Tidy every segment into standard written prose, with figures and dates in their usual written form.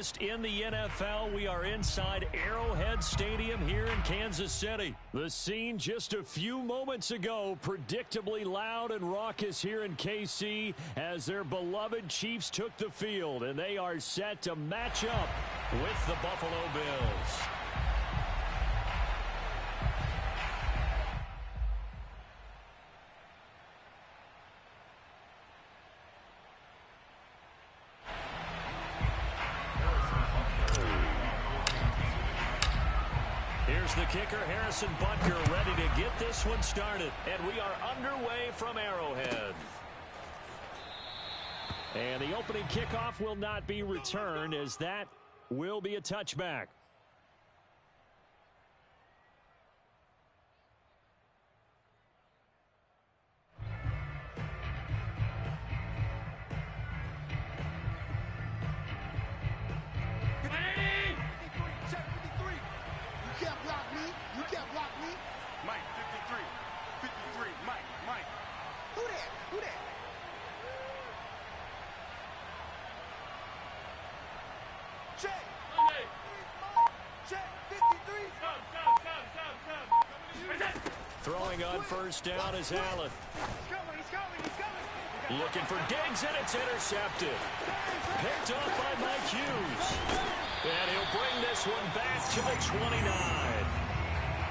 latest in the NFL. We are inside Arrowhead Stadium here in Kansas City. The scene just a few moments ago, predictably loud and raucous here in KC as their beloved Chiefs took the field, and they are set to match up with the Buffalo Bills. Here's the kicker, Harrison Butker, ready to get this one started. And we are underway from Arrowhead. And the opening kickoff will not be returned, as that will be a touchback. Throwing on first down is Allen. Looking for Diggs, and it's intercepted. Picked off by Mike Hughes. And he'll bring this one back to the 29.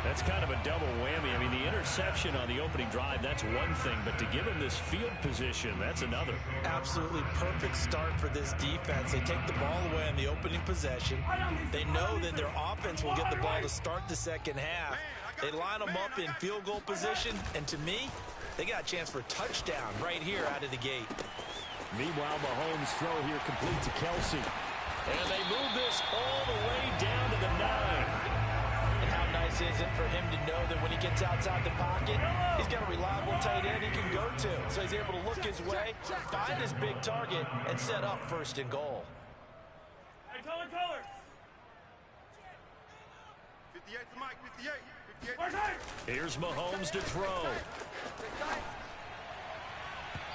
That's kind of a double whammy. I mean, the interception on the opening drive, that's one thing. But to give him this field position, that's another. Absolutely perfect start for this defense. They take the ball away on the opening possession. They know that their offense will get the ball to start the second half. They line them up in field goal position, and to me, they got a chance for a touchdown right here out of the gate. Meanwhile, Mahomes' throw here complete to Kelsey. And they move this all the way down to the 9. And how nice is it for him to know that when he gets outside the pocket, he's got a reliable tight end he can go to. So he's able to look his way, find his big target, and set up first and goal. Hey, color. 58 to Mike, 58. Here's Mahomes to throw.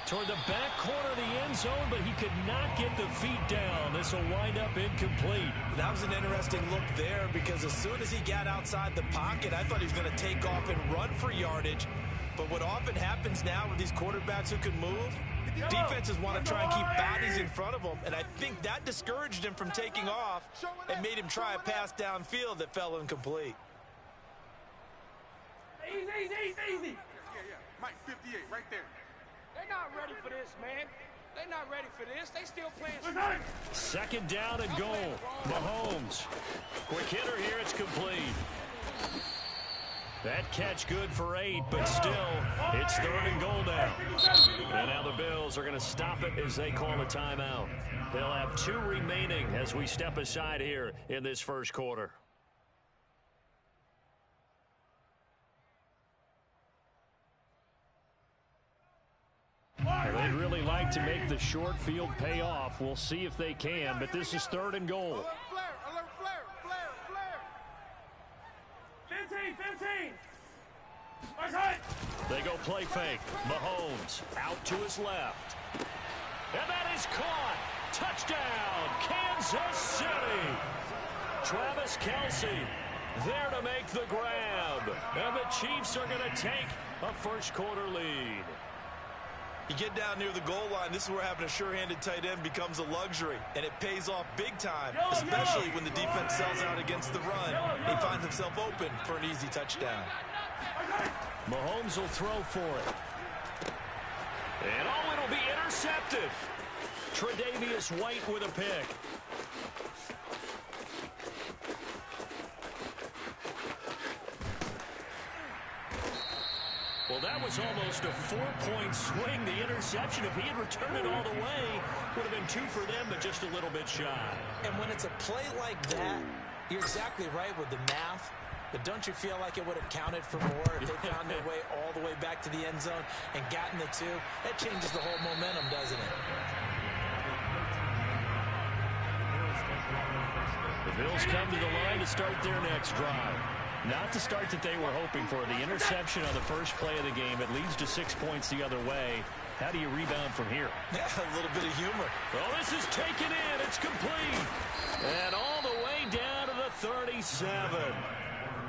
Toward the back corner of the end zone, but he could not get the feet down. This will wind up incomplete. That was an interesting look there, because as soon as he got outside the pocket, I thought he was going to take off and run for yardage. But what often happens now with these quarterbacks who can move, defenses want to try and keep bodies in front of them, and I think that discouraged him from taking off and made him try a pass downfield that fell incomplete. Easy. Yeah. Mike, 58, right there. They're not ready for this, man. They're not ready for this. They still playing. Second down and goal. Mahomes. Quick hitter here. It's complete. That catch good for 8, but still, it's third and goal now. And now the Bills are going to stop it as they call a timeout. They'll have 2 remaining as we step aside here in this first quarter. They'd really like to make the short field pay off. We'll see if they can, but this is third and goal. Alert, flare. 15. They go play fake. Mahomes out to his left. And that is caught. Touchdown, Kansas City. Travis Kelce there to make the grab. And the Chiefs are going to take a first quarter lead. You get down near the goal line, this is where having a sure-handed tight end becomes a luxury, and it pays off big time, especially when the defense sells out against the run. He finds himself open for an easy touchdown. Mahomes will throw for it. And it'll be intercepted. Tre'Davious White with a pick. Well, that was almost a 4-point swing. The interception, if he had returned it all the way, would have been 2 for them, but just a little bit shy. And when it's a play like that, you're exactly right with the math. But don't you feel like it would have counted for more if they found their way all the way back to the end zone and gotten the 2? That changes the whole momentum, doesn't it? The Bills come to the line to start their next drive. Not the start that they were hoping for. The interception on the first play of the game, it leads to 6 points the other way. How do you rebound from here? Yeah, a little bit of humor. Well, this is taken in. It's complete. And all the way down to the 37.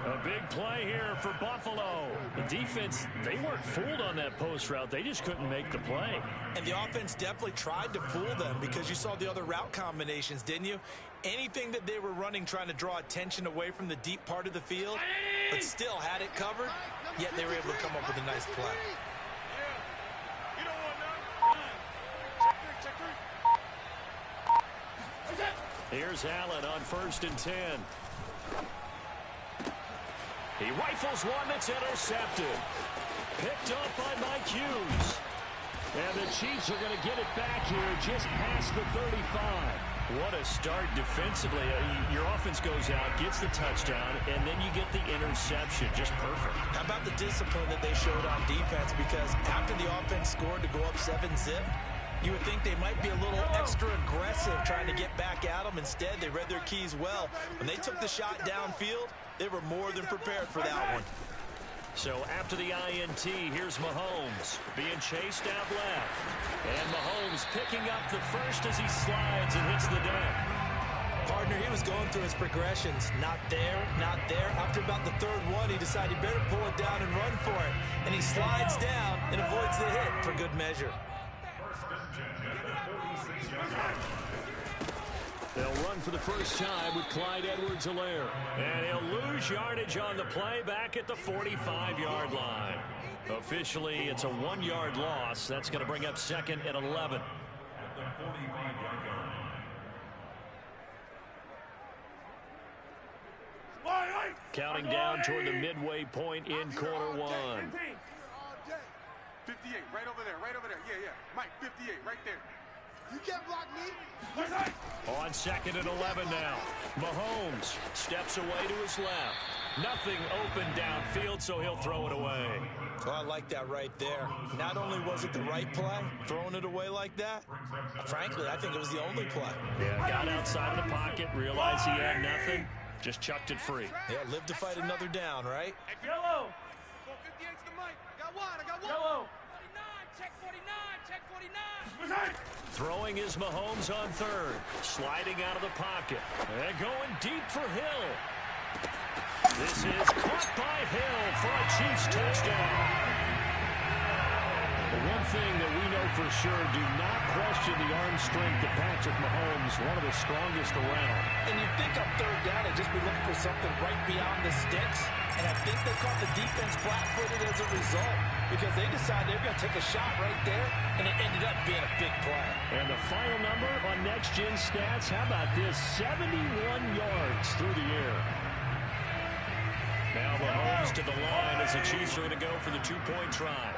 A big play here for Buffalo. The defense, they weren't fooled on that post route. They just couldn't make the play. And the offense definitely tried to fool them because you saw the other route combinations, didn't you? Anything that they were running trying to draw attention away from the deep part of the field, but still had it covered, yet they were able to come up with a nice play. Here's Allen on 1st and 10. He rifles one that's intercepted. Picked up by Mike Hughes. And the Chiefs are going to get it back here just past the 35. What a start defensively. Your offense goes out, gets the touchdown, and then you get the interception. Just perfect. How about the discipline that they showed on defense? Because after the offense scored to go up 7-zip, you would think they might be a little extra aggressive trying to get back at them. Instead, they read their keys well. When they took the shot downfield, they were more than prepared for that one. So after the INT, here's Mahomes being chased out left. And Mahomes picking up the first as he slides and hits the deck. Partner, he was going through his progressions. Not there, not there. After about the third one, he decided he better pull it down and run for it. And he slides down and avoids the hit for good measure. They'll run for the first time with Clyde Edwards-Helaire. And he'll lose yardage on the play back at the 45-yard line. Officially, it's a 1-yard loss. That's going to bring up 2nd and 11. Counting down toward the midway point in quarter one. 58, right over there, right over there. Yeah, yeah. Mike, 58, right there. You can't block me. On 2nd and 11 now. Mahomes steps away to his left. Nothing open downfield, so he'll throw it away. Oh, I like that right there. Not only was it the right play, throwing it away like that, frankly, I think it was the only play. Yeah, got outside of the pocket, realized he had nothing, just chucked it free. Yeah, live to fight another down, right? Yellow. 58's the mic. I got one. Yellow. 49, check 49, check 49. Throwing is Mahomes on 3rd. Sliding out of the pocket. And going deep for Hill. This is caught by Hill for a Chiefs touchdown. The one thing that we know for sure, do not question the arm strength of Patrick Mahomes, one of the strongest around. And you'd think on 3rd down, they'd just be looking for something right beyond the sticks. And I think they caught the defense flat-footed as a result because they decided they were going to take a shot right there, and it ended up being a big play. And the final number on Next Gen Stats, how about this? 71 yards through the air. Now Mahomes to the line as the Chiefs are going to go for the 2-point try.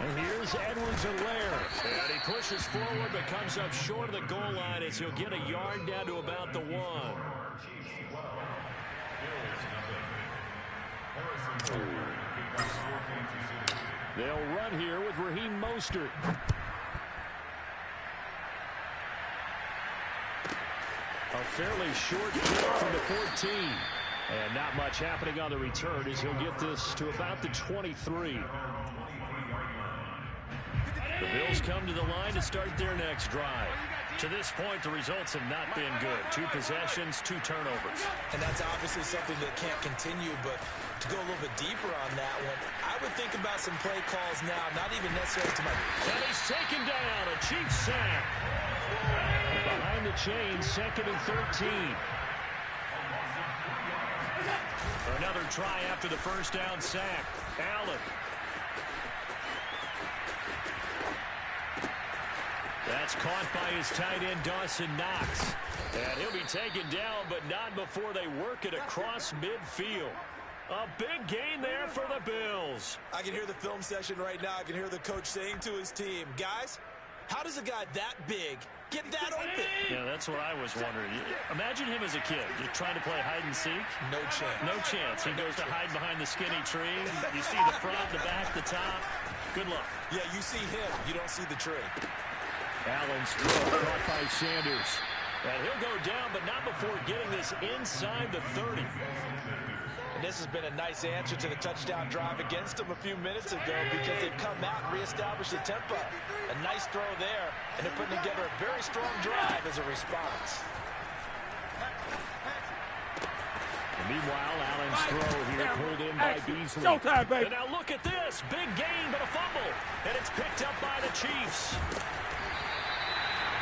And here's Edwards-Helaire. And he pushes forward but comes up short of the goal line as he'll get a yard down to about the 1. They'll run here with Raheem Mostert. A fairly short kick from the 14. And not much happening on the return as he'll get this to about the 23. The Bills come to the line to start their next drive. To this point, the results have not been good. 2 possessions, 2 turnovers. And that's obviously something that can't continue, but to go a little bit deeper on that one, I would think about some play calls now, not even necessarily to my... And he's taken down, a Chiefs sack. Behind the chain, 2nd and 13. Another try after the first down sack. Allen. That's caught by his tight end, Dawson Knox. And he'll be taken down, but not before they work it across midfield. A big gain there for the Bills. I can hear the film session right now. I can hear the coach saying to his team, guys, how does a guy that big get that open? Yeah, that's what I was wondering. Imagine him as a kid, just trying to play hide and seek. No chance. No chance. He goes to hide behind the skinny tree. You see the front, the back, the top. Good luck. Yeah, you see him. You don't see the tree. Allen's throw caught by Sanders. And he'll go down, but not before getting this inside the 30. And this has been a nice answer to the touchdown drive against them a few minutes ago because they've come out and reestablished the tempo. A nice throw there, and they're putting together a very strong drive as a response. Meanwhile, Allen's throw here pulled in by Beasley. Showtime, baby. And now look at this. Big gain, but a fumble. And it's picked up by the Chiefs.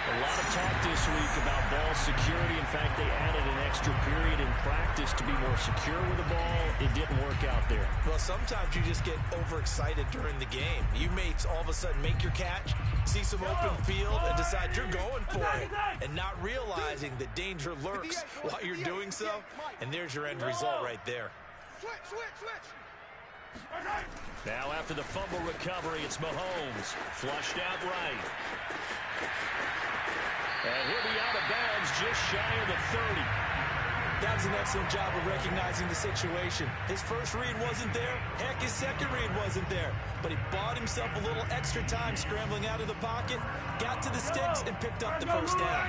A lot of talk this week about ball security. In fact, they added an extra period in practice to be more secure with the ball. It didn't work out there. Well, sometimes you just get overexcited during the game. You may all of a sudden make your catch, see some open field, and decide you're going for it, and not realizing the danger lurks while you're doing so. And there's your end result right there. Switch. Now after the fumble recovery, it's Mahomes. Flushed out right. And he'll be out of bounds just shy of the 30. That was an excellent job of recognizing the situation. His first read wasn't there. Heck, his second read wasn't there. But he bought himself a little extra time scrambling out of the pocket, got to the sticks, and picked up the first down.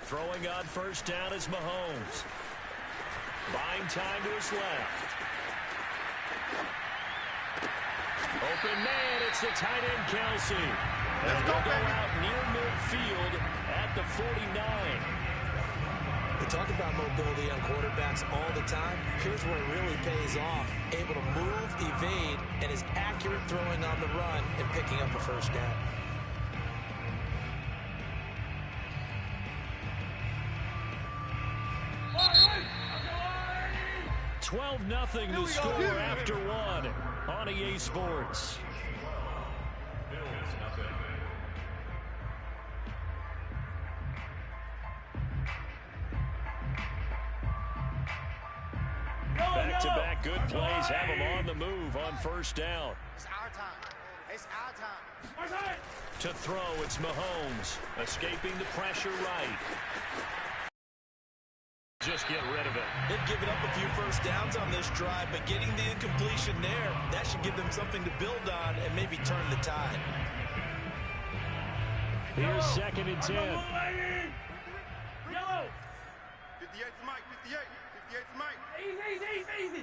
Throwing on first down is Mahomes. Buying time to his left. Open man, it's the tight end, Kelsey. And he'll go out near midfield at the 49. We talk about mobility on quarterbacks all the time. Here's where it really pays off. Able to move, evade, and is accurate throwing on the run and picking up a first down. 12-0 the score after one on EA Sports. Back-to-back good plays have them on the move on first down. It's our time. It's our time. To throw, it's Mahomes, escaping the pressure right. Just get rid of it. They've given up a few first downs on this drive, but getting the incompletion there, that should give them something to build on and maybe turn the tide. Here's 2nd and 10. Yellow. 58's Mike, 58. 58's Mike. Easy.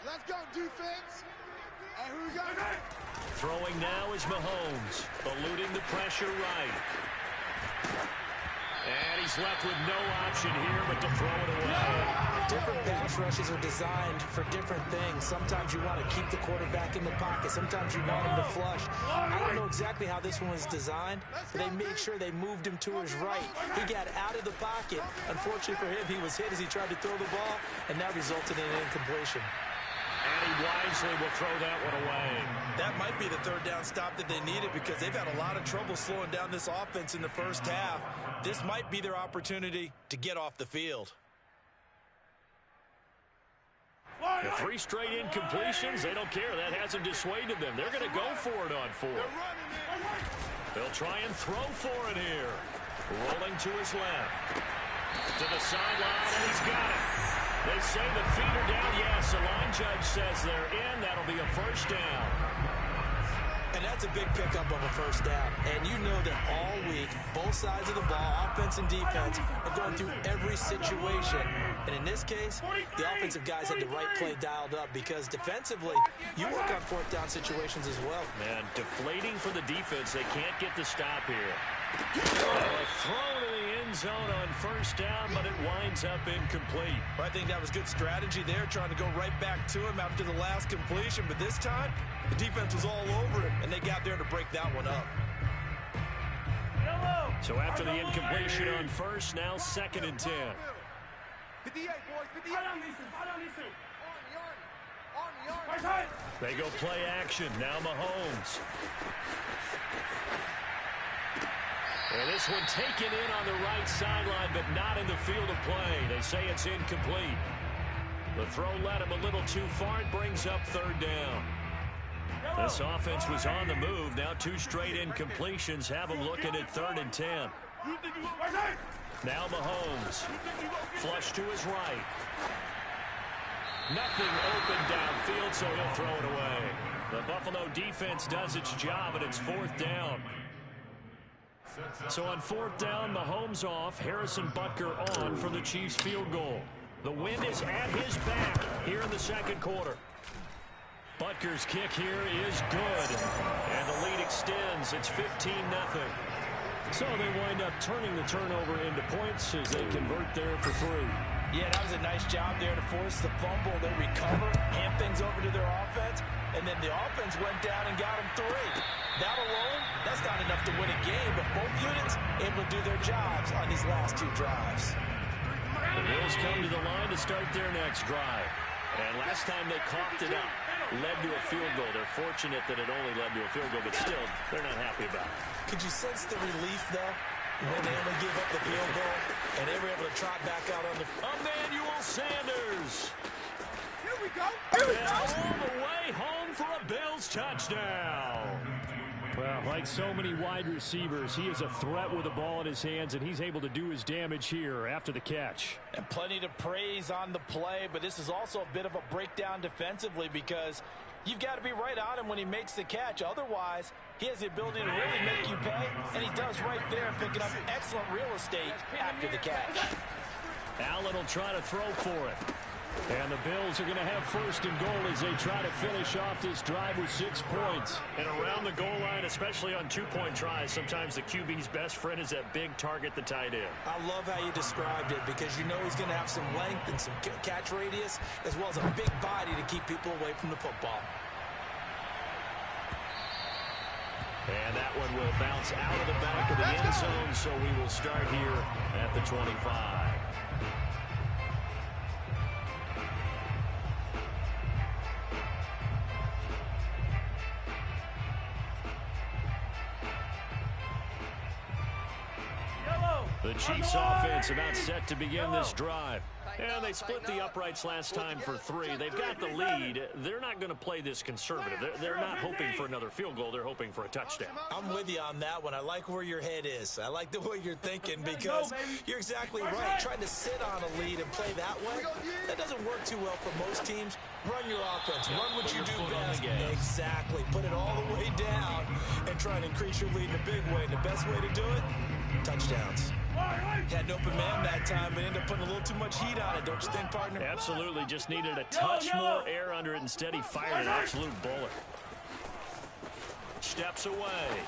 Let's go, defense. And who we got? Throwing now is Mahomes, eluding the pressure right. And he's left with no option here but to throw it away. Different pass rushes are designed for different things. Sometimes you want to keep the quarterback in the pocket. Sometimes you want him to flush. I don't know exactly how this one was designed, but they made sure they moved him to his right. He got out of the pocket. Unfortunately for him, he was hit as he tried to throw the ball, and that resulted in an incompletion. And he wisely will throw that one away. That might be the third down stop that they needed because they've had a lot of trouble slowing down this offense in the first half. This might be their opportunity to get off the field. The 3 straight incompletions, they don't care. That hasn't dissuaded them. They're going to go for it on 4. They'll try and throw for it here. Rolling to his left. To the sideline, and he's got it. They say the feet are down. Yes, the line judge says they're in. That'll be a first down. And that's a big pickup of a first down. And you know that all week, both sides of the ball, offense and defense, are going through every situation. And in this case, the offensive guys had the right play dialed up because defensively, you work on 4th down situations as well. Man, deflating for the defense. They can't get the stop here. A throw to the end zone on first down, but it winds up incomplete. Well, I think that was good strategy there, trying to go right back to him after the last completion. But this time, the defense was all over him, and they got there to break that one up. So after the incompletion on first, now 2nd and 10. 58, boys, 58. They go play action. Now Mahomes. And this one taken in on the right sideline, but not in the field of play. They say it's incomplete. The throw led him a little too far. It brings up 3rd down. This offense was on the move. Now 2 straight incompletions have them looking at 3rd and 10. Now Mahomes. Flush to his right. Nothing open downfield, so he'll throw it away. The Buffalo defense does its job, and it's 4th down. So on 4th down, Mahomes off, Harrison Butker on for the Chiefs field goal. The wind is at his back here in the second quarter. Butker's kick here is good, and the lead extends. It's 15-0. So they wind up turning the turnover into points as they convert there for 3. Yeah, that was a nice job there to force the fumble. They recover, hand things over to their offense, and then the offense went down and got them 3. That alone, that's not enough to win a game, but both units able to do their jobs on these last 2 drives. The Bills come to the line to start their next drive. And last time they coughed it up, led to a field goal. They're fortunate that it only led to a field goal, but still, they're not happy about it. Could you sense the relief, though, when they only give up the field goal and they were able to trot back out on the... Emmanuel Sanders. Here we go. Here we And go. all the way home for a Bills touchdown. Well, like so many wide receivers, he is a threat with the ball in his hands, and he's able to do his damage here after the catch. And plenty to praise on the play, but this is also a bit of a breakdown defensively because you've got to be right on him when he makes the catch. Otherwise, he has the ability to really make you pay, and he does right there, picking up excellent real estate after the catch. Allen will try to throw for it. And the Bills are going to have 1st and goal as they try to finish off this drive with 6 points. And around the goal line, especially on 2-point tries, sometimes the QB's best friend is that big target, the tight end. I love how you described it because you know he's going to have some length and some catch radius as well as a big body to keep people away from the football. And that one will bounce out of the back of the end zone, so we will start here at the 25. The Chiefs offense about set to begin this drive. And they split the uprights last time for 3. They've got the lead. They're not going to play this conservative. They're not hoping for another field goal. They're hoping for a touchdown. I'm with you on that one. I like where your head is. I like the way you're thinking because you're exactly right. Trying to sit on a lead and play that way, that doesn't work too well for most teams. Run your offense. Run what you do best. Exactly. Put it all the way down and try and increase your lead in a big way. And the best way to do it, touchdowns. Had an open man that time, but ended up putting a little too much heat on it, don't you think, partner? Absolutely. Just needed a touch more air under it. Instead, he fired an absolute bullet. Steps away.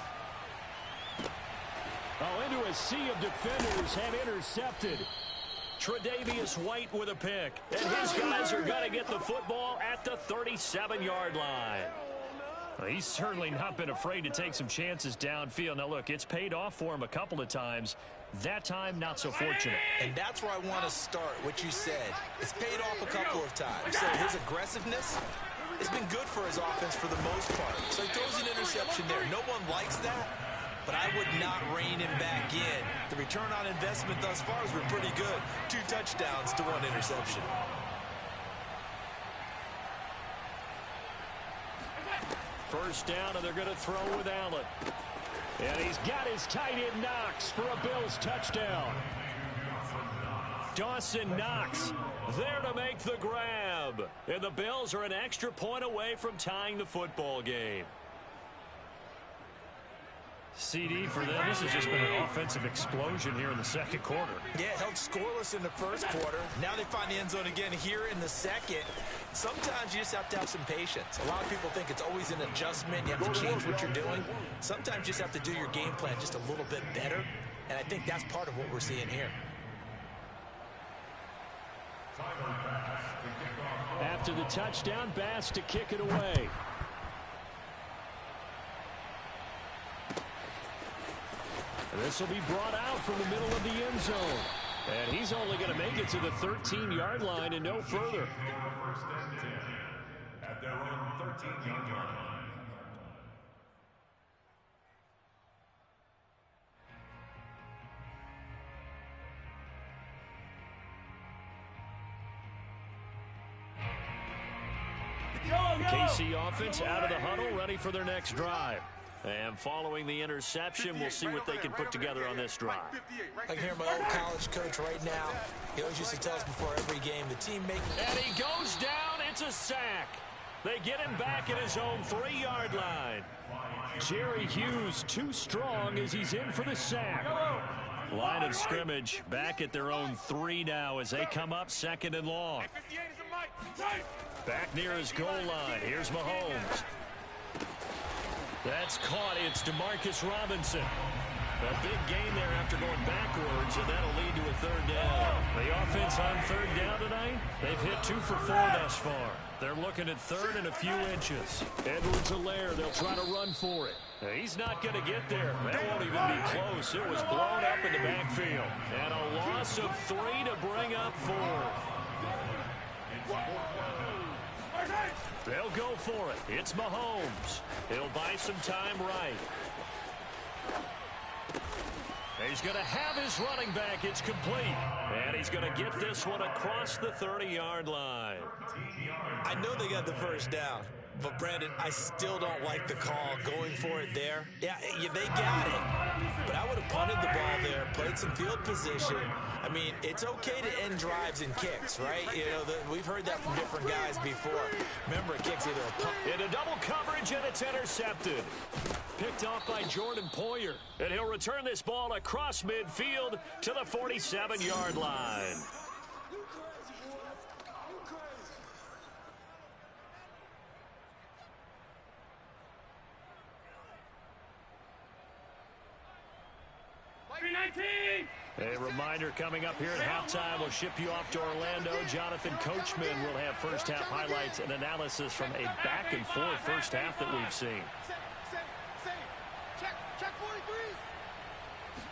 Oh, into a sea of defenders have intercepted. Tre'Davious White with a pick. And his guys are going to get the football at the 37-yard line. Well, he's certainly not been afraid to take some chances downfield. Now, look, it's paid off for him a couple of times. That time, not so fortunate. And that's where I want to start, what you said. It's paid off a couple of times. So his aggressiveness has been good for his offense for the most part. So he throws an interception there. No one likes that, but I would not rein him back in. The return on investment thus far has been pretty good. 2 touchdowns to 1 interception. First down, and they're going to throw with Allen. And he's got his tight end Knox for a Bills touchdown. Dawson Knox there to make the grab. And the Bills are an extra point away from tying the football game. CD for them. This has just been an offensive explosion here in the second quarter. Yeah, held scoreless in the first quarter. Now they find the end zone again here in the second. Sometimes you just have to have some patience. A lot of people think it's always an adjustment. You have to change what you're doing. Sometimes you just have to do your game plan just a little bit better. And I think that's part of what we're seeing here. After the touchdown, Bass to kick it away. This will be brought out from the middle of the end zone. And he's only going to make it to the 13-yard line and no further. First and 10 at their own 13-yard line. KC offense out of the huddle, ready for their next drive. And following the interception, we'll see what they can put together on this drive. I can hear my old college coach right now. He always used to tell us before every game, the team making... And he goes down. It's a sack. They get him back at his own 3-yard line. Jerry Hughes too strong as he's in for the sack. Line of scrimmage back at their own 3 now as they come up 2nd and long. Back near his goal line. Here's Mahomes. That's caught. It's DeMarcus Robinson. A big gain there after going backwards, and that'll lead to a 3rd down. The offense on 3rd down tonight, they've hit 2 for 4 thus far. They're looking at 3rd and a few inches. Edwards-Helaire, they'll try to run for it. He's not going to get there. That won't even be close. It was blown up in the backfield. And a loss of 3 to bring up 4th. They'll go for it. It's Mahomes. He'll buy some time right. He's going to have his running back. It's complete. And he's going to get this one across the 30-yard line. I know they got the 1st down. But, Brandon, I still don't like the call going for it there. Yeah, they got it. But I would have punted the ball there, played some field position. I mean, it's okay to end drives and kicks, right? You know, we've heard that from different guys before. Remember, a kick's either a punt. Into double coverage, and it's intercepted. Picked off by Jordan Poyer. And he'll return this ball across midfield to the 47-yard line. A reminder coming up here at halftime. We'll ship you off to Orlando. Jonathan Coachman will have first-half highlights and analysis from a back-and-forth first half that we've seen. Check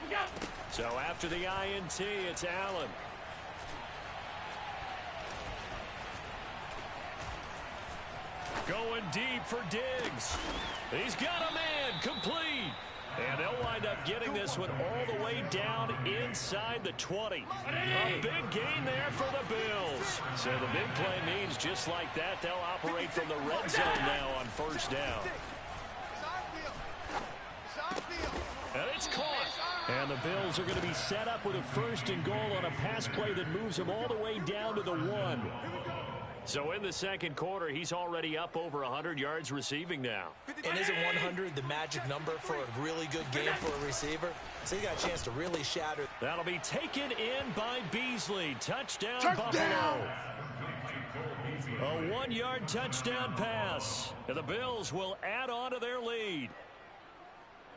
43. So after the INT, it's Allen. Going deep for Diggs. He's got a man, complete. And they'll wind up getting this one all the way down inside the 20. A big gain there for the Bills. So the big play means just like that, they'll operate from the red zone now on 1st down. And it's caught. And the Bills are going to be set up with a 1st and goal on a pass play that moves them all the way down to the 1. So in the 2nd quarter, he's already up over 100 yards receiving now. And isn't 100 the magic number for a really good game for a receiver? So he got a chance to really shatter. That'll be taken in by Beasley. Touchdown, Buffalo. A 1-yard touchdown pass. And the Bills will add on to their lead.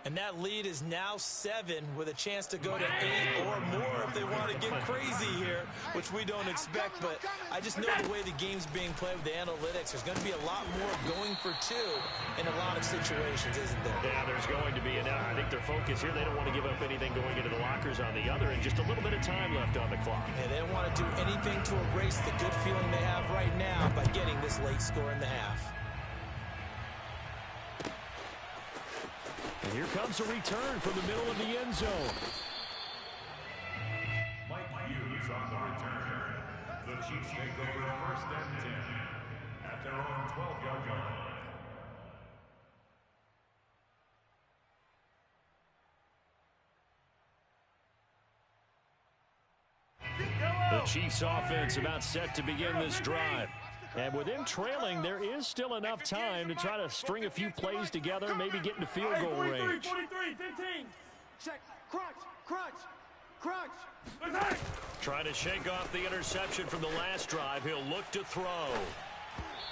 And that lead is now 7 with a chance to go to 8 or more if they want to get crazy here, which we don't expect. But I just know the way the game's being played with the analytics, there's going to be a lot more going for 2 in a lot of situations, isn't there? Yeah, there's going to be. And I think their focus here, they don't want to give up anything going into the lockers on the other, and just a little bit of time left on the clock. Yeah, they don't want to do anything to erase the good feeling they have right now by getting this late score in the half. And here comes a return from the middle of the end zone. Mike Hughes on the return. The Chiefs take over 1st and 10 at their own 12-yard line. The Chiefs offense about set to begin this drive. And with them trailing, there is still enough time to try to string a few plays together, maybe get into field goal range. 43, 15. Check. Crunch. Trying to shake off the interception from the last drive. He'll look to throw.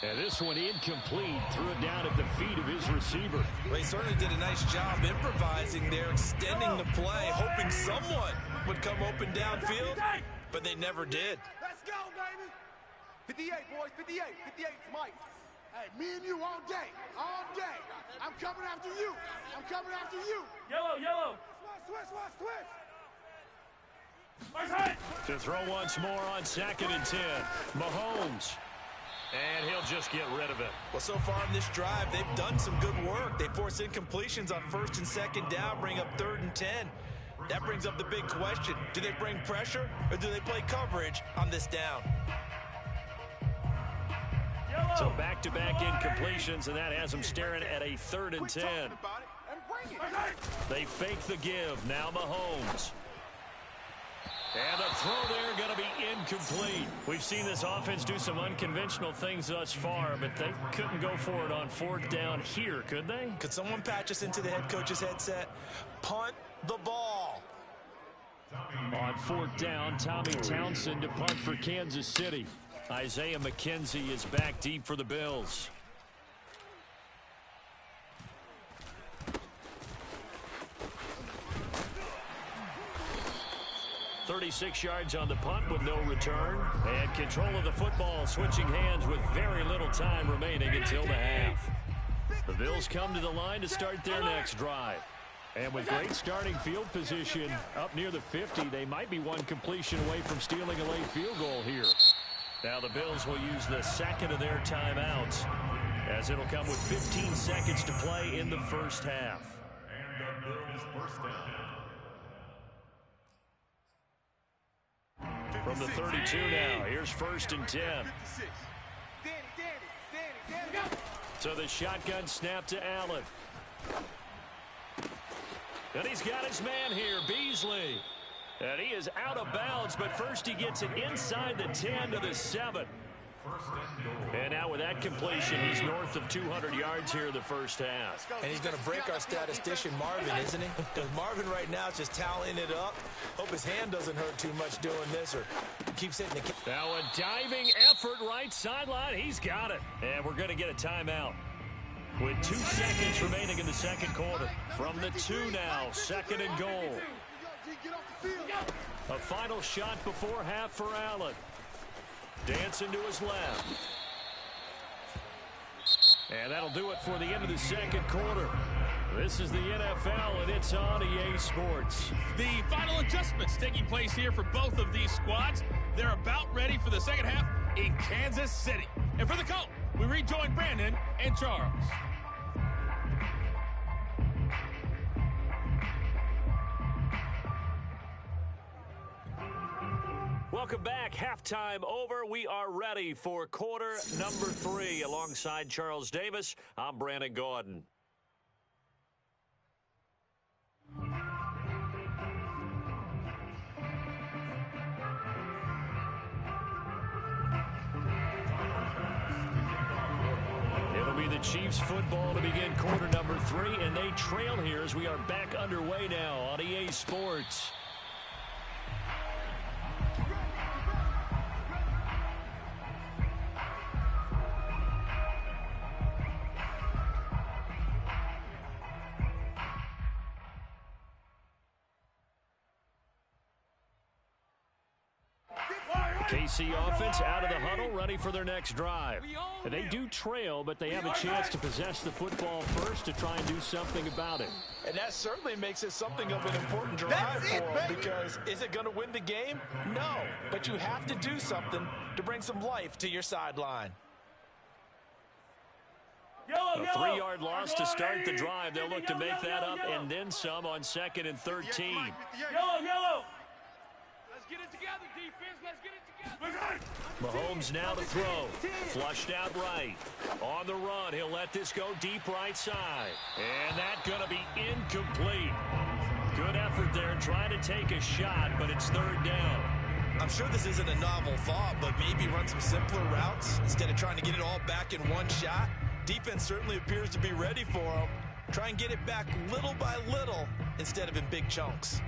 And this one incomplete. Threw it down at the feet of his receiver. Well, he certainly did a nice job improvising there, extending the play, hoping someone would come open downfield, but they never did. Let's go, baby. 58, boys, 58. 58's Mike. Hey, me and you all day. All day. I'm coming after you. Yellow. Switch. To throw once more on 2nd and 10. Mahomes. And he'll just get rid of it. Well, so far in this drive, they've done some good work. They force incompletions on 1st and 2nd down, bring up 3rd and 10. That brings up the big question. Do they bring pressure or do they play coverage on this down? So back-to-back incompletions, and that has them staring at a 3rd and 10. They fake the give. Now Mahomes. And the throw there going to be incomplete. We've seen this offense do some unconventional things thus far, but they couldn't go for it on fourth down here, could they? Could someone patch us into the head coach's headset? Punt the ball. On fourth down, Tommy Townsend to punt for Kansas City. Isaiah McKenzie is back deep for the Bills. 36 yards on the punt with no return. And control of the football switching hands with very little time remaining until the half. The Bills come to the line to start their next drive. And with great starting field position up near the 50, they might be one completion away from stealing a late field goal here. Now the Bills will use the second of their timeouts, as it'll come with 15 seconds to play in the first half. And the Bills first down. From the 32 now, here's first and 10. So the shotgun snap to Allen. And he's got his man here, Beasley. And he is out of bounds, but first he gets it inside the 10 to the 7. And now with that completion, he's north of 200 yards here in the first half. And he's going to break our statistician Marvin, isn't he? Because Marvin right now is just tallying it up. Hope his hand doesn't hurt too much doing this, or keeps hitting the kick. Now a diving effort right sideline. He's got it. And we're going to get a timeout. With 2 seconds remaining in the second quarter. From the 2 now, second and goal. A final shot before half for Allen. Dancing to his left. And that'll do it for the end of the second quarter. This is the NFL, and it's on EA Sports. The final adjustments taking place here for both of these squads. They're about ready for the second half in Kansas City. And for the call, we rejoin Brandon and Charles. Welcome back. Halftime over. We are ready for quarter number 3. Alongside Charles Davis, I'm Brandon Gordon. It'll be the Chiefs football to begin quarter number 3, and they trail here as we are back underway now on EA Sports. KC offense out of the huddle, ready for their next drive. They do trail, but they have a chance to possess the football first to try and do something about it. And that certainly makes it something of an important drive for them, because is it going to win the game? No, but you have to do something to bring some life to your sideline. A 3-yard loss to start the drive. They'll look to make that up and then some on 2nd and 13. Yellow. Let's get it together, defense. Let's get it together. Mahomes now to throw. Flushed out right. On the run, he'll let this go deep right side. And that's going to be incomplete. Good effort there trying to take a shot, but it's 3rd down. I'm sure this isn't a novel thought, but maybe run some simpler routes instead of trying to get it all back in one shot. Defense certainly appears to be ready for him. Try and get it back little by little instead of in big chunks.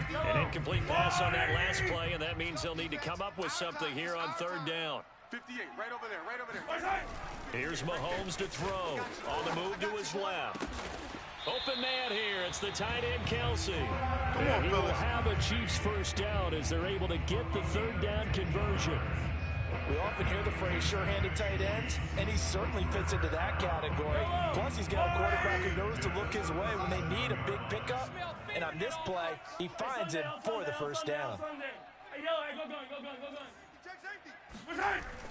An incomplete pass on that last play, and that means they'll need to come up with something here on 3rd down. 58, right over there. Here's Mahomes to throw. On the move to his left. Open man here. It's the tight end, Kelsey. And he will have a Chiefs first down as they're able to get the 3rd down conversion. We often hear the phrase sure-handed tight ends, and he certainly fits into that category. Plus, he's got a quarterback who knows to look his way when they need a big pickup. And on this play, he finds it for the first down.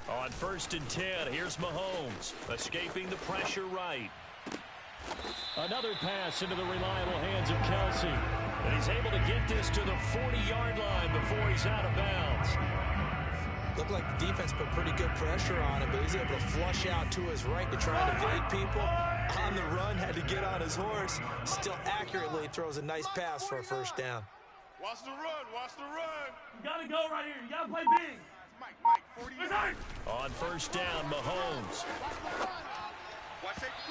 On 1st and 10, here's Mahomes, escaping the pressure right. Another pass into the reliable hands of Kelsey. And he's able to get this to the 40-yard line before he's out of bounds. Looked like the defense put pretty good pressure on him, but he's able to flush out to his right to try and evade people. on the run, had to get on his horse. Still accurately throws a nice pass for a first down. Watch the run. Watch the run. You gotta go right here. You gotta play big. Mike, 40 yards. On first down, Mahomes.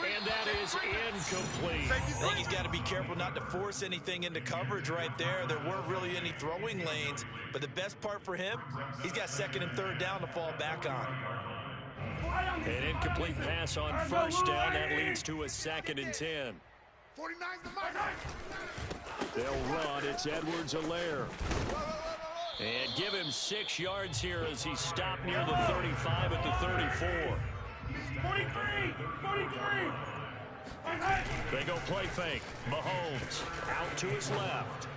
And that is incomplete. I think he's got to be careful not to force anything into coverage right there. There weren't really any throwing lanes, but the best part for him, he's got second and third down to fall back on. An incomplete pass on first down. That leads to a 2nd and 10. 49's the Mike. They'll run. It's Edwards-Helaire. And give him 6 yards here as he's stopped near the 35 at the 34. 43! They go play fake. Mahomes out to his left.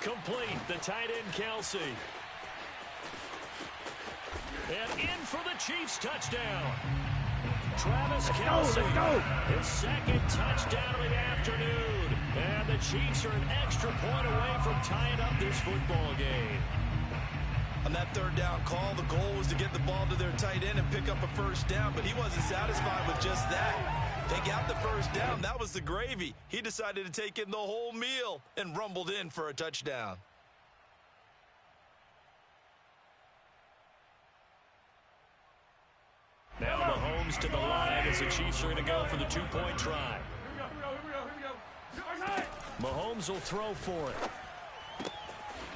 Complete. The tight end, Kelsey. And in for the Chiefs touchdown. Travis Kelsey. His 2nd touchdown of the afternoon. And the Chiefs are an extra point away from tying up this football game. On that third down call, the goal was to get the ball to their tight end and pick up a first down, but he wasn't satisfied with just that. They got the first down. That was the gravy. He decided to take in the whole meal and rumbled in for a touchdown. Now Mahomes to the line as the Chiefs are going to go for the 2-point try. Mahomes will throw for it.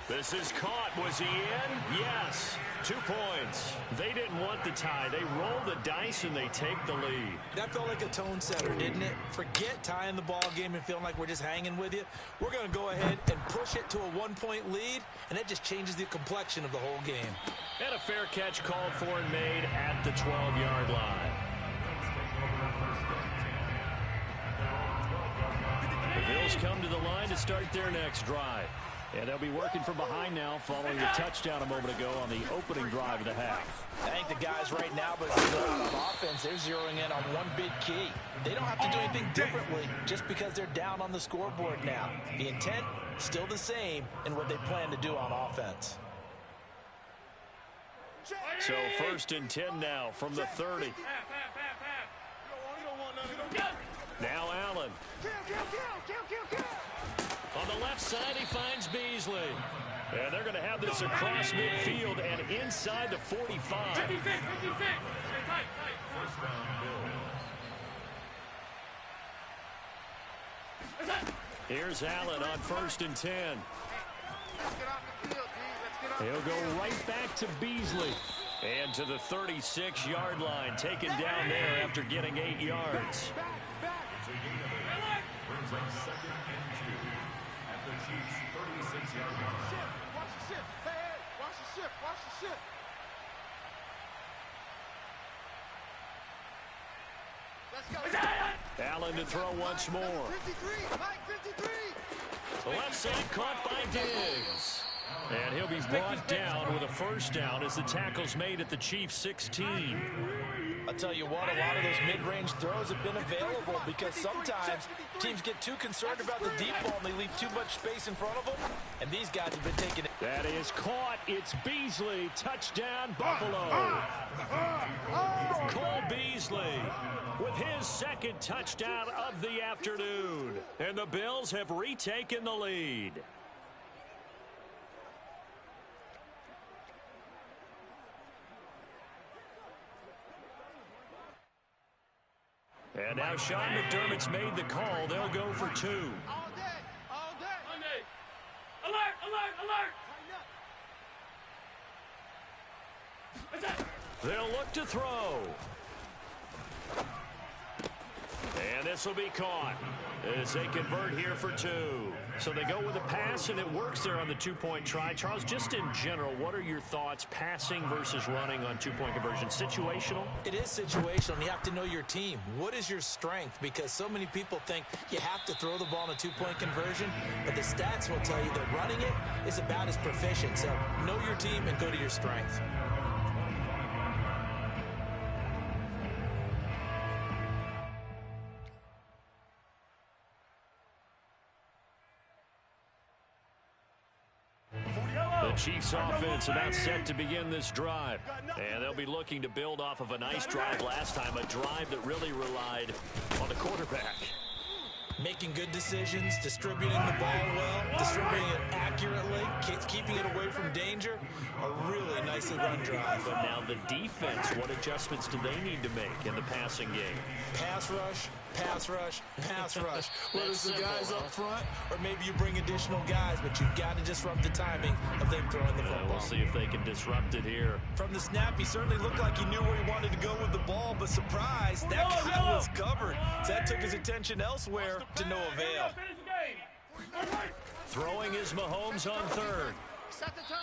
This is caught. Was he in? Yes. 2 points. They didn't want the tie. They roll the dice and they take the lead. That felt like a tone setter, didn't it? Forget tying the ball game and feeling like we're just hanging with you. We're going to go ahead and push it to a 1-point lead, and that just changes the complexion of the whole game. And a fair catch called for and made at the 12-yard line. The Bills come to the line to start their next drive. And they'll be working from behind now following the touchdown a moment ago on the opening drive of the half. I think the guys right now, but on offense, they're zeroing in on one big key. They don't have to do anything differently just because they're down on the scoreboard now. The intent, still the same in what they plan to do on offense. So 1st and 10 now from the 30. Now Allen. On the left side, he finds Beasley. And they're going to have this across midfield and inside the 45. Here's Allen on 1st and 10. He'll go right back to Beasley. And to the 36-yard line, taken down there after getting 8 yards. Brings up 2nd and 2 at the Chiefs' 36-yard line. Watch the shift. Hey, watch the shift. Watch the shift. Let's go. Allen to throw once more. 53. Mike, 53. The left side caught by Diggs. And he'll be brought down with a first down as the tackle's made at the Chiefs' 16. I'll tell you what, a lot of those mid-range throws have been available because sometimes teams get too concerned about the deep ball and they leave too much space in front of them, and these guys have been taking it. That is caught. It's Beasley. Touchdown, Buffalo. Cole Beasley with his 2nd touchdown of the afternoon. And the Bills have retaken the lead. And now Sean McDermott's made the call. They'll go for 2. All day. All day. Monday. Alert, alert, alert. They'll look to throw. And this will be caught as they convert here for 2. So they go with a pass, and it works there on the 2-point try. Charles, just in general, what are your thoughts passing versus running on 2-point conversion? Situational? It is situational, and you have to know your team. What is your strength? Because so many people think you have to throw the ball in a 2-point conversion, but the stats will tell you that running it is about as proficient. So know your team and go to your strength. The Chiefs offense about set to begin this drive. And they'll be looking to build off of a nice drive last time, a drive that really relied on the quarterback. Making good decisions, distributing the ball well, distributing it accurately, keeping it away from danger. A really nicely run drive. But now the defense, what adjustments do they need to make in the passing game? Pass rush, pass rush, pass rush. Whether it's the guys up front or maybe you bring additional guys, but you've got to disrupt the timing of them throwing the football. We'll see if they can disrupt it here. From the snap, he certainly looked like he knew where he wanted to go with the ball, but surprise, that guy was covered. So that took his attention elsewhere to no avail. Throwing is Mahomes on third.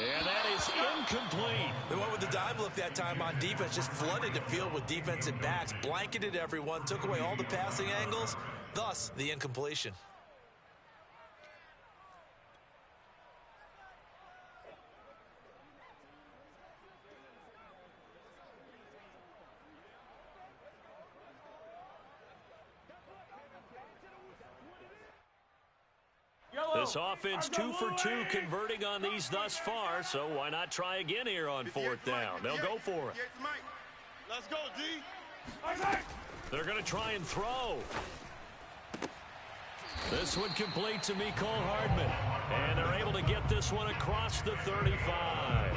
And that is incomplete. They went with the dive look that time on defense, just flooded the field with defensive backs, blanketed everyone, took away all the passing angles, thus the incompletion. This offense 2 for 2 converting on these thus far, so why not try again here on fourth down? They'll go for it. Let's go, D. They're going to try and throw. This one complete to Mecole Hardman. And they're able to get this one across the 35.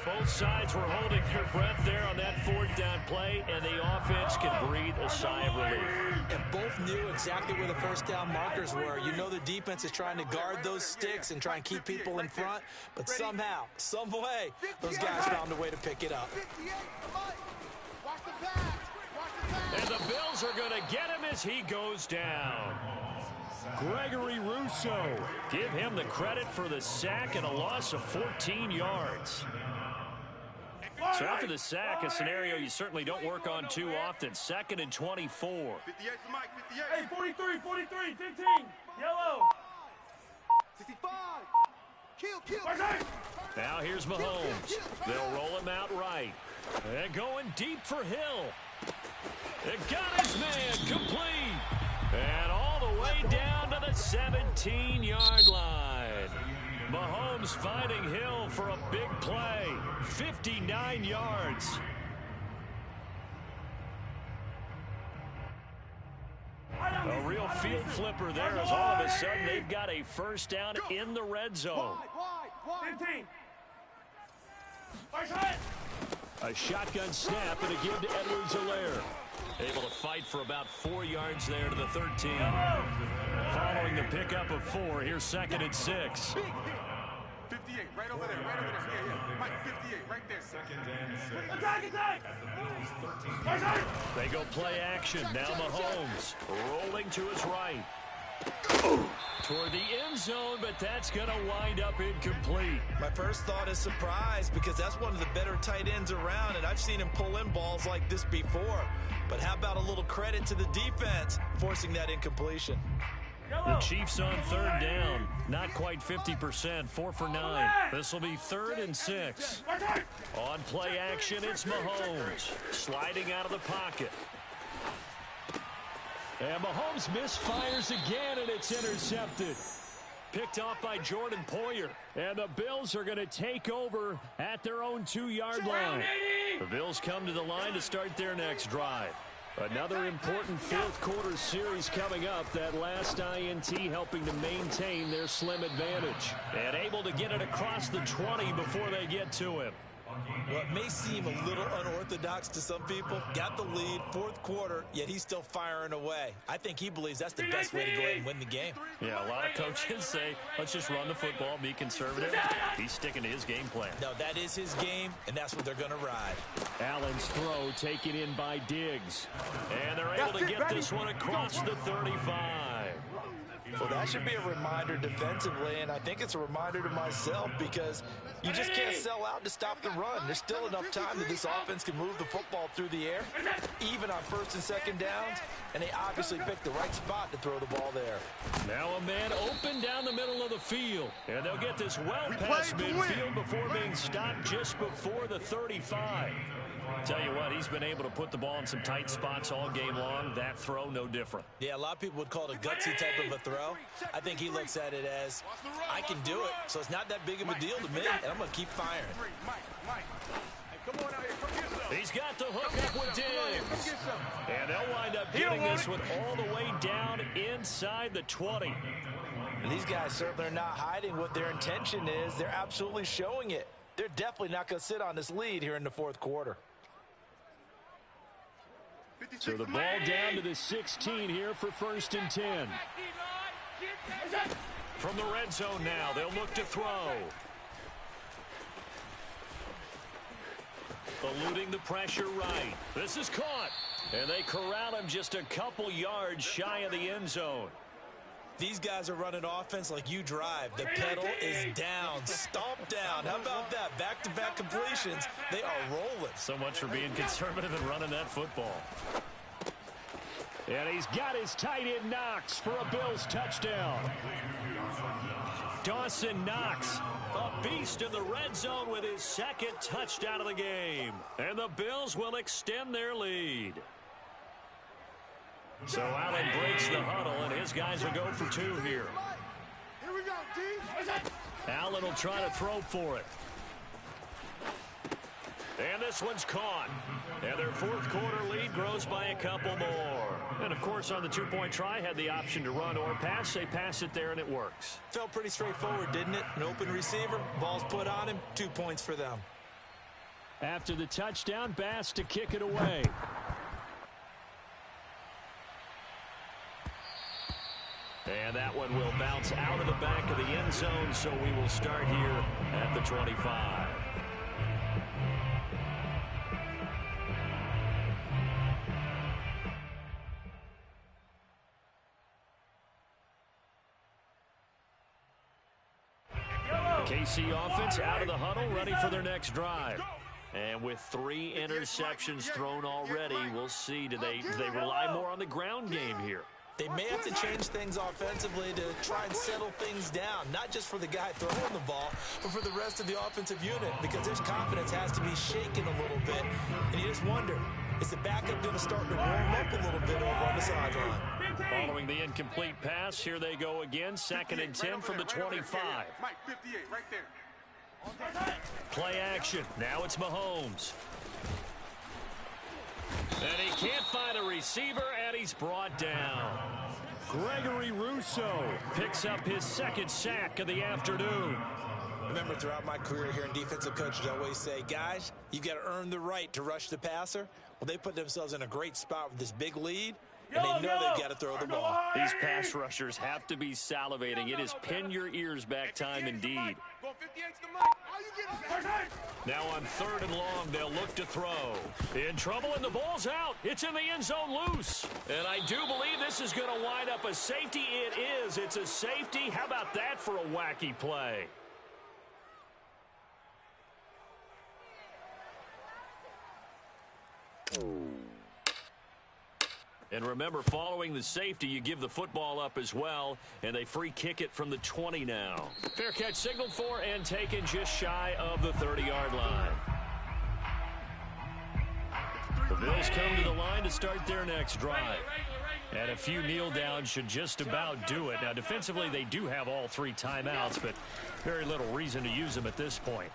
Both sides were holding their breath there on that fourth down play, and the offense can breathe a sigh of relief. And both knew exactly where the first down markers were. You know the defense is trying to guard those sticks and try and keep people in front, but somehow, some way, those guys found a way to pick it up. And the Bills are going to get him as he goes down. Gregory Rousseau. Give him the credit for the sack and a loss of 14 yards. So after the sack, a scenario you certainly don't work on too often. 2nd and 24. 58 for Mike, 58. Hey, 43, 15. Yellow. 65. Kill. Now here's Mahomes. They'll roll him out right. And going deep for Hill. It got his man complete. And all the way down to the 17-yard line. Mahomes finding Hill for a big play. 59 yards. A real field flipper there as all of a sudden they've got a first down in the red zone. 15. A shotgun snap and a give to Edwards-Helaire. Able to fight for about 4 yards there to the 13. Following the pickup of 4, here's 2nd and 6. 58, right over there. Yeah. Mike, 58, right there. 2nd and 6. Attack! They go play action. Now Mahomes rolling to his right. Toward the end zone, but that's going to wind up incomplete. My first thought is surprise because that's one of the better tight ends around, and I've seen him pull in balls like this before. But how about a little credit to the defense forcing that incompletion? The Chiefs on third down. Not quite 50%. 4 for 9. This will be 3rd and 6. On play action, it's Mahomes. Sliding out of the pocket. And Mahomes misfires again, and it's intercepted. Picked off by Jordan Poyer. And the Bills are going to take over at their own 2-yard line. The Bills come to the line to start their next drive. Another important fourth quarter series coming up. That last INT helping to maintain their slim advantage. And able to get it across the 20 before they get to him. Well, it may seem a little unorthodox to some people. Got the lead, fourth quarter, yet he's still firing away. I think he believes that's the best way to go ahead and win the game. Yeah, a lot of coaches say, let's just run the football, be conservative. He's sticking to his game plan. No, that is his game, and that's what they're going to ride. Allen's throw taken in by Diggs. And they're able to get this one across the 35. Well, that should be a reminder defensively, and I think it's a reminder to myself because you just can't sell out to stop the run. There's still enough time that this offense can move the football through the air, even on 1st and 2nd downs, and they obviously picked the right spot to throw the ball there. Now a man open down the middle of the field, and they'll get this well past midfield before being stopped just before the 35. Tell you what, he's been able to put the ball in some tight spots all game long. That throw, no different. Yeah, a lot of people would call it a gutsy type of a throw. I think he looks at it as, I can do it, so it's not that big of a deal to me, and I'm going to keep firing. He's got the hook up with Diggs. And they'll wind up getting this one all the way down inside the 20. And these guys certainly are not hiding what their intention is. They're absolutely showing it. They're definitely not going to sit on this lead here in the fourth quarter. So the ball down to the 16 here for 1st and 10. From the red zone now, they'll look to throw. Eluding the pressure right. This is caught. And they corral him just a couple yards shy of the end zone. These guys are running offense like you drive. The pedal is down, stomped down. How about that? Back-to-back completions. They are rolling. So much for being conservative and running that football. And he's got his tight end Knox for a Bills touchdown. Dawson Knox, a beast in the red zone with his 2nd touchdown of the game. And the Bills will extend their lead. So Allen breaks the huddle, and his guys will go for 2 here. Here we go, D. Allen will try to throw for it. And this one's caught. And their 4th quarter lead grows by a couple more. And, of course, on the 2-point try, had the option to run or pass. They pass it there, and it works. Felt pretty straightforward, didn't it? An open receiver, ball's put on him, 2 points for them. After the touchdown, Bass to kick it away. And that one will bounce out of the back of the end zone, so we will start here at the 25. KC offense out of the huddle, ready for their next drive. And with 3 interceptions thrown already, we'll see, do they rely more on the ground game here? They may have to change things offensively to try and settle things down, not just for the guy throwing the ball, but for the rest of the offensive unit, because their confidence has to be shaken a little bit. And you just wonder, is the backup going to start to warm up a little bit over on the sideline? Following the incomplete pass, here they go again, 2nd and 10 from the 25. Mike, 58, right there. Play action. Now it's Mahomes. And he can't find a receiver, and he's brought down. Gregory Rousseau picks up his 2nd sack of the afternoon. Remember, throughout my career here in defensive coaches, I always say, guys, you got to earn the right to rush the passer. Well, they put themselves in a great spot with this big lead, and they know they've got to throw the ball. These pass rushers have to be salivating. It is pin your ears back time indeed. Now on 3rd and long, they'll look to throw. In trouble, and the ball's out. It's in the end zone loose. And I do believe this is going to wind up a safety. It is. It's a safety. How about that for a wacky play? And remember, following the safety, you give the football up as well, and they free kick it from the 20 now. Fair catch signaled for and taken just shy of the 30-yard line. The Bills come to the line to start their next drive. And a few kneel downs should just about do it. Now, defensively, they do have all 3 timeouts, but very little reason to use them at this point.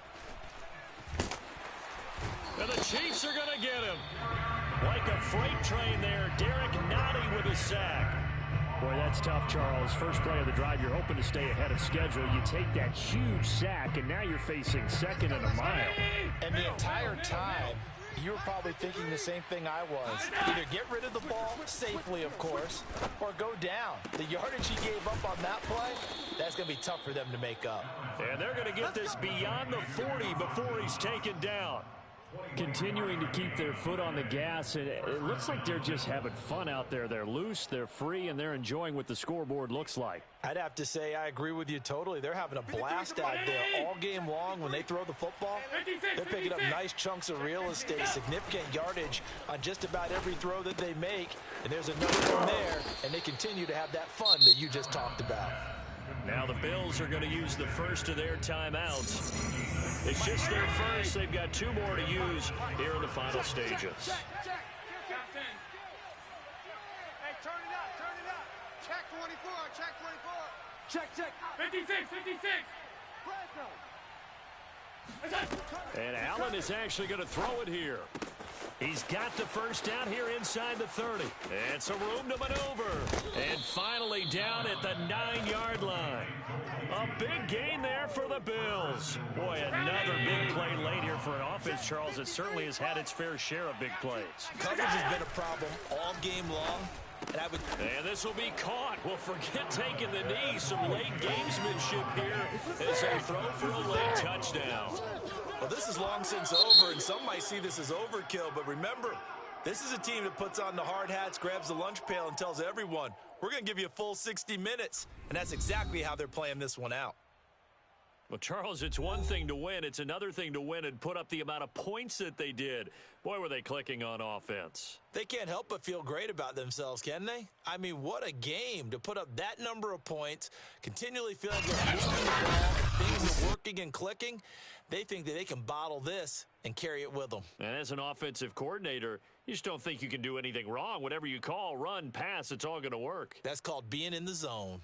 And the Chiefs are going to get him. Like a freight train there, Derek Nottie with a sack. Boy, that's tough, Charles. First play of the drive, you're hoping to stay ahead of schedule. You take that huge sack, and now you're facing 2nd and a mile. And the entire time, you were probably thinking the same thing I was. Either get rid of the ball, safely, of course, or go down. The yardage he gave up on that play, that's going to be tough for them to make up. And they're going to get this beyond the 40 before he's taken down. Continuing to keep their foot on the gas. It looks like they're just having fun out there. They're loose, they're free, and they're enjoying what the scoreboard looks like. I'd have to say I agree with you totally. They're having a blast out there all game long when they throw the football. They're picking up nice chunks of real estate, significant yardage on just about every throw that they make. And there's another one there, and they continue to have that fun that you just talked about. Now the Bills are going to use the first of their timeouts. It's just their first. They've got 2 more to use here in the final stages. Hey, turn it up, turn it up. Check 24, check 24. Check. 56, 56. And Allen is actually going to throw it here. He's got the first down here inside the 30. It's a room to maneuver. And finally down at the 9-yard line. A big gain there for the Bills. Boy, another big play late here for an offense, Charles, that certainly has had its fair share of big plays. Coverage has been a problem all game long. And this will be caught. Well, forget taking the knee. Some late gamesmanship here as they throw for a late touchdown. Well, this is long since over, and some might see this as overkill. But remember, this is a team that puts on the hard hats, grabs the lunch pail, and tells everyone, we're going to give you a full 60 minutes. And that's exactly how they're playing this one out. Well, Charles, it's one thing to win. It's another thing to win and put up the amount of points that they did. Boy, were they clicking on offense. They can't help but feel great about themselves, can they? I mean, what a game to put up that number of points, continually feeling they're moving the ball, things are working and clicking. They think that they can bottle this and carry it with them. And as an offensive coordinator, you just don't think you can do anything wrong. Whatever you call, run, pass, it's all going to work. That's called being in the zone.